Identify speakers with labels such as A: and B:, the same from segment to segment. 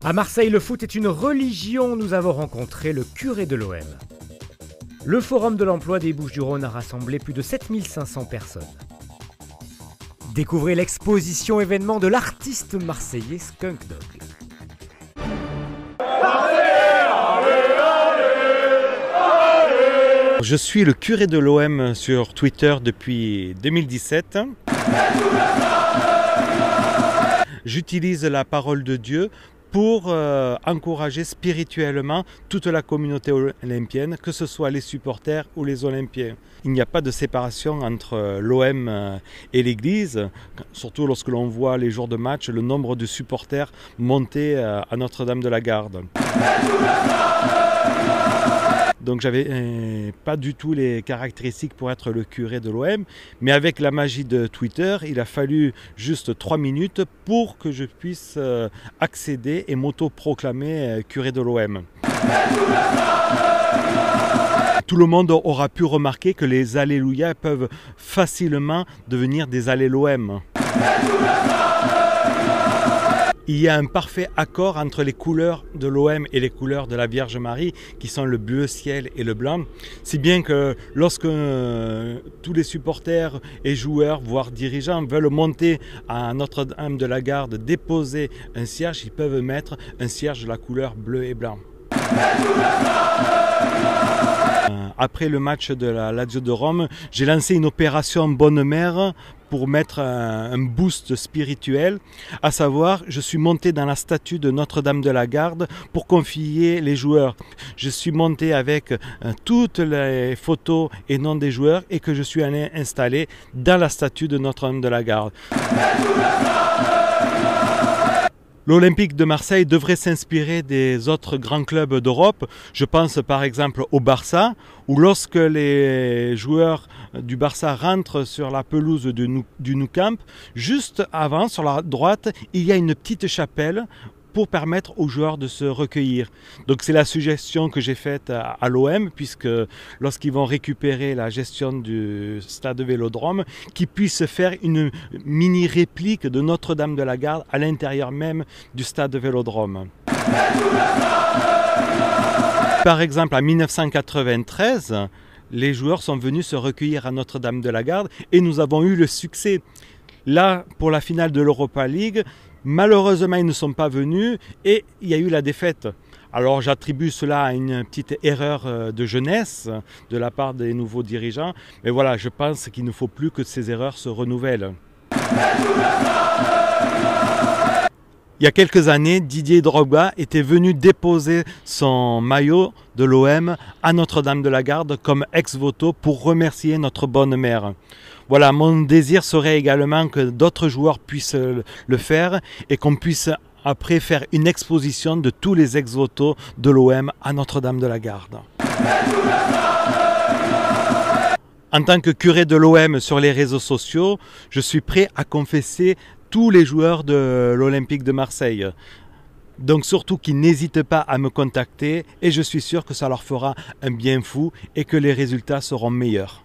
A: À Marseille, le foot est une religion. Nous avons rencontré le curé de l'OM. Le Forum de l'emploi des Bouches-du-Rhône a rassemblé plus de 7500 personnes. Découvrez l'exposition événement de l'artiste marseillais Skunk Dog.
B: Je suis le curé de l'OM sur Twitter depuis 2017. J'utilise la parole de Dieu pour encourager spirituellement toute la communauté olympienne, que ce soit les supporters ou les Olympiens. Il n'y a pas de séparation entre l'OM et l'Église, surtout lorsque l'on voit les jours de match, le nombre de supporters monter à Notre-Dame-de-la-Garde. Donc j'avais pas du tout les caractéristiques pour être le curé de l'OM, mais avec la magie de Twitter, il a fallu juste 3 minutes pour que je puisse accéder et m'auto-proclamer curé de l'OM. Tout le monde aura pu remarquer que les Alléluia peuvent facilement devenir des Alléluem. Il y a un parfait accord entre les couleurs de l'OM et les couleurs de la Vierge Marie, qui sont le bleu ciel et le blanc. Si bien que lorsque tous les supporters et joueurs, voire dirigeants, veulent monter à Notre-Dame-de-la-Garde, déposer un cierge, ils peuvent mettre un cierge de la couleur bleu et blanc. Après le match de la Lazio de Rome, j'ai lancé une opération Bonne Mère pour mettre un boost spirituel, à savoir, je suis monté dans la statue de Notre-Dame-de-la-Garde pour confier les joueurs. Je suis monté avec toutes les photos et noms des joueurs et que je suis allé installer dans la statue de Notre-Dame-de-la-Garde. L'Olympique de Marseille devrait s'inspirer des autres grands clubs d'Europe. Je pense par exemple au Barça, où lorsque les joueurs du Barça rentrent sur la pelouse du Nou Camp, juste avant, sur la droite, il y a une petite chapelle pour permettre aux joueurs de se recueillir. Donc c'est la suggestion que j'ai faite à l'OM, puisque lorsqu'ils vont récupérer la gestion du stade Vélodrome, qu'ils puissent faire une mini réplique de Notre-Dame-de-la-Garde à l'intérieur même du stade Vélodrome. Par exemple, en 1993, les joueurs sont venus se recueillir à Notre-Dame-de-la-Garde et nous avons eu le succès. Là, pour la finale de l'Europa League, malheureusement, ils ne sont pas venus et il y a eu la défaite. Alors j'attribue cela à une petite erreur de jeunesse de la part des nouveaux dirigeants. Mais voilà, je pense qu'il ne faut plus que ces erreurs se renouvellent. Il y a quelques années, Didier Drogba était venu déposer son maillot de l'OM à Notre-Dame-de-la-Garde comme ex-voto pour remercier notre bonne mère. Voilà, mon désir serait également que d'autres joueurs puissent le faire et qu'on puisse après faire une exposition de tous les ex-votos de l'OM à Notre-Dame-de-la-Garde. En tant que curé de l'OM sur les réseaux sociaux, je suis prêt à confesser tous les joueurs de l'Olympique de Marseille. Donc surtout qu'ils n'hésitent pas à me contacter et je suis sûr que ça leur fera un bien fou et que les résultats seront meilleurs.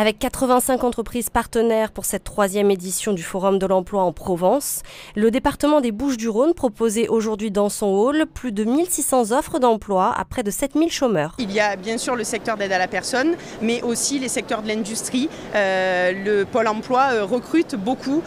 C: Avec 85 entreprises partenaires pour cette 3e édition du Forum de l'emploi en Provence, le département des Bouches-du-Rhône proposait aujourd'hui dans son hall plus de 1600 offres d'emploi à près de 7000 chômeurs.
D: Il y a bien sûr le secteur d'aide à la personne, mais aussi les secteurs de l'industrie. Le Pôle emploi recrute beaucoup,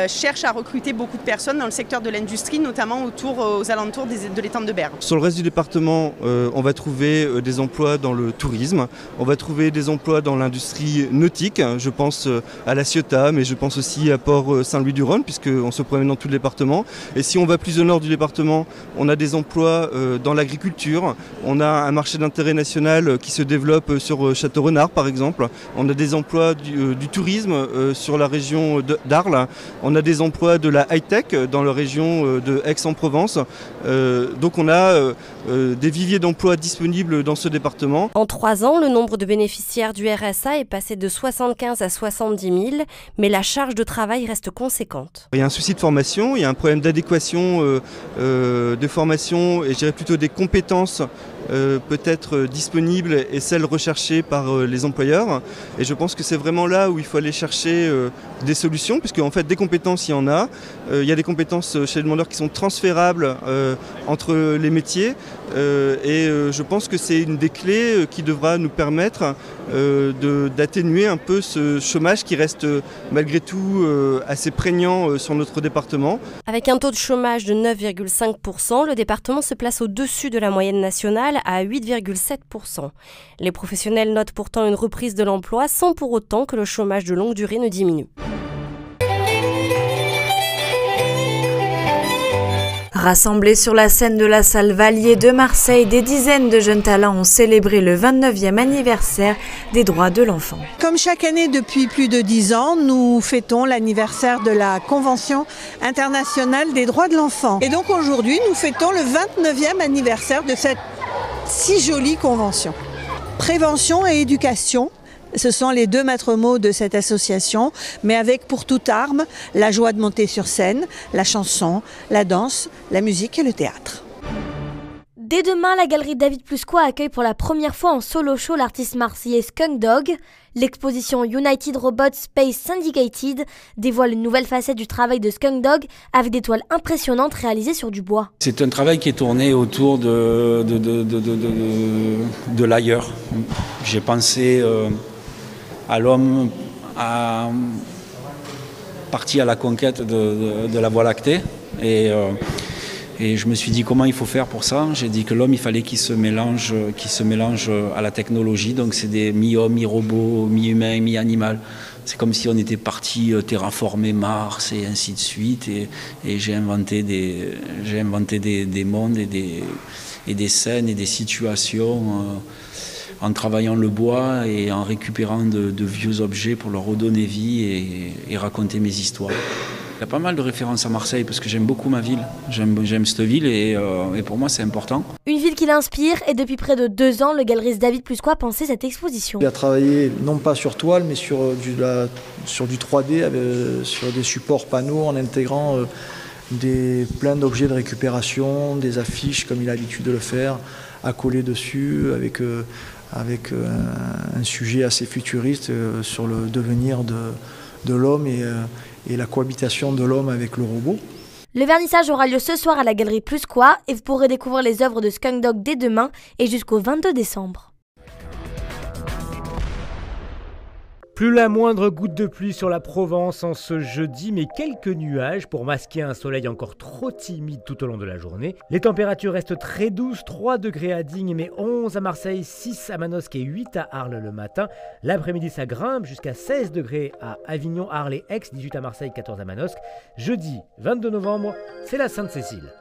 D: cherche à recruter beaucoup de personnes dans le secteur de l'industrie, notamment aux alentours de l'étang de Berre.
E: Sur le reste du département, on va trouver des emplois dans le tourisme, on va trouver des emplois dans l'industrie nautique, je pense à La Ciotat, mais je pense aussi à Port-Saint-Louis-du-Rhône, puisqu'on se promène dans tout le département. Et si on va plus au nord du département, on a des emplois dans l'agriculture, on a un marché d'intérêt national qui se développe sur Château-Renard par exemple, on a des emplois du tourisme sur la région d'Arles, on a des emplois de la high-tech dans la région de Aix-en-Provence. Donc on a des viviers d'emplois disponibles dans ce département.
C: En 3 ans, le nombre de bénéficiaires du RSA est passé de 75 à 70 000, mais la charge de travail reste conséquente.
E: Il y a un souci de formation, il y a un problème d'adéquation de formation et je dirais plutôt des compétences peut être disponible et celle recherchée par les employeurs. Et je pense que c'est vraiment là où il faut aller chercher des solutions, puisque en fait des compétences il y en a. Il y a des compétences chez les demandeurs qui sont transférables entre les métiers. Et je pense que c'est une des clés qui devra nous permettre d'atténuer un peu ce chômage qui reste malgré tout assez prégnant sur notre département.
C: Avec un taux de chômage de 9,5%, le département se place au-dessus de la moyenne nationale à 8,7%. Les professionnels notent pourtant une reprise de l'emploi sans pour autant que le chômage de longue durée ne diminue.
F: Rassemblés sur la scène de la salle Valier de Marseille, des dizaines de jeunes talents ont célébré le 29e anniversaire des droits de l'enfant.
G: Comme chaque année depuis plus de 10 ans, nous fêtons l'anniversaire de la Convention internationale des droits de l'enfant. Et donc aujourd'hui, nous fêtons le 29e anniversaire de cette si jolie convention. Prévention et éducation. Ce sont les deux maîtres mots de cette association, mais avec pour toute arme la joie de monter sur scène, la chanson, la danse, la musique et le théâtre.
H: Dès demain, la galerie David Plusquois accueille pour la première fois en solo show l'artiste marseillais Skunk Dog. L'exposition United Robots Space Syndicated dévoile une nouvelle facette du travail de Skunk Dog avec des toiles impressionnantes réalisées sur du bois.
I: C'est un travail qui est tourné autour de l'ailleurs. J'ai pensé à l'homme parti à la conquête de la Voie lactée et je me suis dit comment il faut faire pour ça. J'ai dit que l'homme il fallait qu'il se mélange à la technologie, donc c'est des mi-homme, mi-robot, mi-humain, mi-animal. C'est comme si on était parti terraformer Mars et ainsi de suite et j'ai inventé des mondes et des scènes et des situations en travaillant le bois et en récupérant de vieux objets pour leur redonner vie et raconter mes histoires. Il y a pas mal de références à Marseille parce que j'aime beaucoup ma ville. J'aime cette ville et pour moi c'est important.
H: Une ville qui l'inspire et depuis près de 2 ans, le galeriste David Plusquois pensait cette exposition.
J: Il a travaillé non pas sur toile mais sur du 3D, sur des supports panneaux en intégrant plein d'objets de récupération, des affiches comme il a l'habitude de le faire, à coller dessus avec un sujet assez futuriste sur le devenir de l'homme et la cohabitation de l'homme avec le robot.
H: Le vernissage aura lieu ce soir à la galerie Plusquois et vous pourrez découvrir les œuvres de Skunk Dog dès demain et jusqu'au 22 décembre.
A: Plus la moindre goutte de pluie sur la Provence en ce jeudi, mais quelques nuages pour masquer un soleil encore trop timide tout au long de la journée. Les températures restent très douces, 3 degrés à Digne, mais 11 à Marseille, 6 à Manosque et 8 à Arles le matin. L'après-midi, ça grimpe jusqu'à 16 degrés à Avignon, Arles et Aix, 18 à Marseille, 14 à Manosque. Jeudi 22 novembre, c'est la Sainte-Cécile.